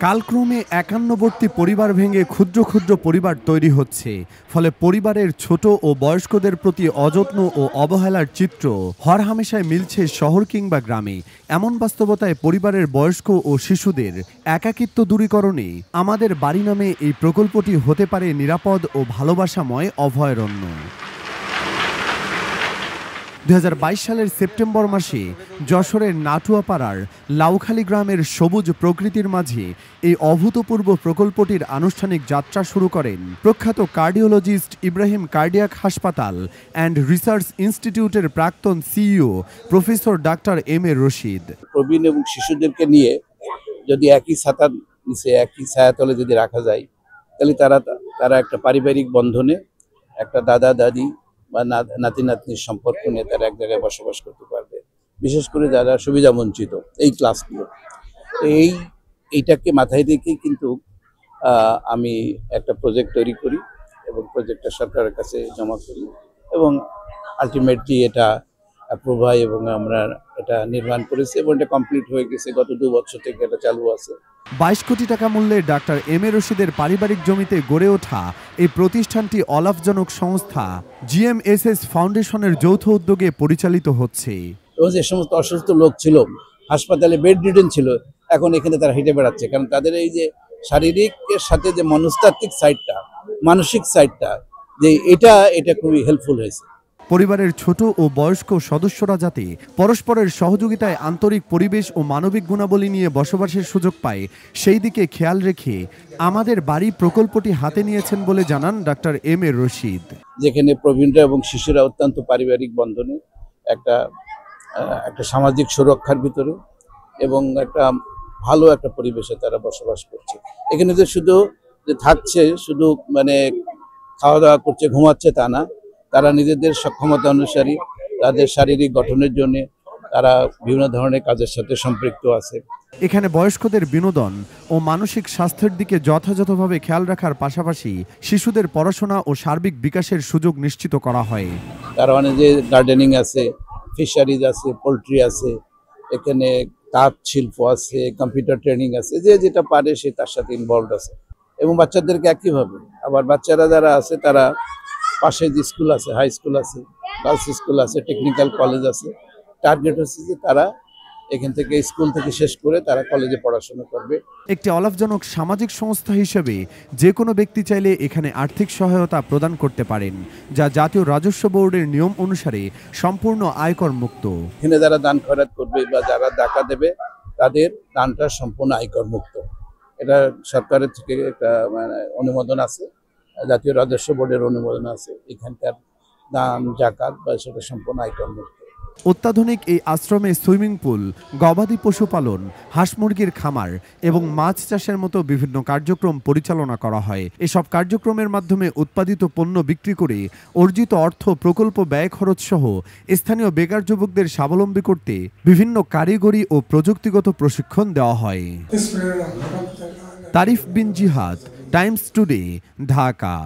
কালক্রমে একান্নবর্তী পরিবার ভেঙে ক্ষুদ্র ক্ষুদ্র পরিবার তৈরি হচ্ছে। ফলে পরিবারের ছোট ও বয়স্কদের প্রতি অযত্ন ও অবহেলার চিত্র হরহামেশায় মিলছে শহর কিংবা গ্রামে। এমন বাস্তবতায় পরিবারের বয়স্ক ও শিশুদের একাকিত্ব দূরীকরণে আমাদের বাড়ি নামে এই প্রকল্পটি হতে পারে নিরাপদ ও ভালোবাসাময় অভয়ারণ্য। 2022 সালের সেপ্টেম্বর মাসে যশোরের নাটুয়াপাড়ার লাউখালী গ্রামের সবুজ প্রকৃতির মাঝে এই অভূতপূর্ব প্রকল্পটির আনুষ্ঠানিক যাত্রা শুরু করেন প্রখ্যাত কার্ডিওলজিস্ট ইব্রাহিম কার্ডিয়াক হাসপাতাল অ্যান্ড রিসার্চ ইনস্টিটিউটের প্রাক্তন CEO professor doctor M A Rashid. প্রবীণ এবং শিশুদেরকে নিয়ে যদি একই ছাতার নিচে একই ছায়াতলে যদি রাখা যায়, তাহলে তারা একটা পারিবারিক বন্ধনে একটা দাদা দাদি বা নাতি নাতনির সম্পর্ক নিয়ে তারা এক জায়গায় বসবাস করতে পারবে। বিশেষ করে যারা সুবিধা বঞ্চিত এই ক্লাসগুলো, এইটাকে মাথায় রেখেই কিন্তু আমি একটা প্রজেক্ট তৈরি করি এবং প্রজেক্টটা সরকারের কাছে জমা করি এবং আলটিমেটলি এটা অ্যাপ্রুভ হয় এবং আমরা এটা নির্মাণ করেছি এবং এটা কমপ্লিট হয়ে গেছে। গত 2 বছর থেকে এটা চালু আছে। 22 কোটি টাকা মূল্যের ডাক্তার এম এ রশিদের পারিবারিক জমিতে গড়ে ওঠা এই প্রতিষ্ঠানটি অলাভজনক সংস্থা GMSS ফাউন্ডেশনের যৌথ উদ্যোগে পরিচালিত হচ্ছে। এবং যে সমস্ত অসুস্থ লোক ছিল, হাসপাতালে বেড রিডেন ছিল, এখন এখানে তারা হেঁটে বেড়াচ্ছে, কারণ তাদের এই যে শারীরিকের সাথে যে মনস্তাত্ত্বিক সাইডটা, মানসিক সাইডটা, যে এটা খুবই হেল্পফুল হয়েছে। পরিবারের ছোট ও বয়স্ক সদস্যরা যাতে পরস্পরের সহযোগিতায় আন্তরিক পরিবেশ ও মানবিক গুণাবলী নিয়ে বসবাসের সুযোগ পায়, সেই দিকে খেয়াল রেখে আমাদের বাড়ি প্রকল্পটি হাতে নিয়েছেন বলে জানান ডাক্তার এম এ রশিদ। যেখানে প্রবীণরা এবং শিশুরা অত্যন্ত পারিবারিক বন্ধনে একটা সামাজিক সুরক্ষার ভিতরে এবং একটা ভালো একটা পরিবেশে তারা বসবাস করছে। এখানে যে শুধু যে থাকছে, শুধু মানে খাওয়া দাওয়া করছে, ঘুমাচ্ছে তা না, তারা নিজেদের সক্ষমতা অনুসারী তাদের শারীরিক গঠনের জন্য তারা বিভিন্ন ধরনের কাজের সাথে সম্পৃক্ত আছে। এখানে বয়স্কদের বিনোদন ও মানসিক স্বাস্থ্যের দিকে যথাযথভাবে খেয়াল রাখার পাশাপাশি শিশুদের পড়াশোনা ও সার্বিক বিকাশের সুযোগ নিশ্চিত করা হয়। তার মানে যে গার্ডেনিং আছে, ফিশারিজ আছে, পোলট্রি আছে, এখানে তাঁত শিল্প আছে, কম্পিউটার ট্রেনিং আছে, যে যেটা পারে সে তার সাথে ইনভলভ আছে। এবং বাচ্চাদেরকে একইভাবে আবার বাচ্চারা যারা আছে তারা পাশে যে স্কুল আছে, হাই স্কুল আছে, গার্লস স্কুল আছে, টেকনিক্যাল কলেজ আছে। টার্গেট হচ্ছে যে তারা এখান থেকে স্কুল থেকে শেষ করে তারা কলেজে পড়াশোনা করবে। একটি অলাভজনক সামাজিক সংস্থা হিসেবে যে কোনো ব্যক্তি চাইলে এখানে আর্থিক সহায়তা প্রদান করতে পারেন, যা জাতীয় রাজস্ব বোর্ডের নিয়ম অনুসারে সম্পূর্ণ আয়কর মুক্ত। এখানে যারা দান খয়রাত করবে বা যারা টাকা দেবে তাদের দানটা সম্পূর্ণ আয়কর মুক্ত। এটা সরকারের থেকে একটা অনুমোদন আছে, জাতীয় রাজস্ব বোর্ডের অনুমোদন আছে। এখানকার দান জাকাত বা সেটা সম্পূর্ণ আয়কর মুক্ত। অত্যাধুনিক এই আশ্রমে সুইমিং পুল, গবাদি পশুপালন, হাঁস মুরগির খামার এবং মাছ চাষের মতো বিভিন্ন কার্যক্রম পরিচালনা করা হয়। এসব কার্যক্রমের মাধ্যমে উৎপাদিত পণ্য বিক্রি করে অর্জিত অর্থ প্রকল্প ব্যয় খরচ সহ স্থানীয় বেকার যুবকদের স্বাবলম্বী করতে বিভিন্ন কারিগরি ও প্রযুক্তিগত প্রশিক্ষণ দেওয়া হয়। তারিফ বিন জিহাদ, টাইমস টুডে, ঢাকা।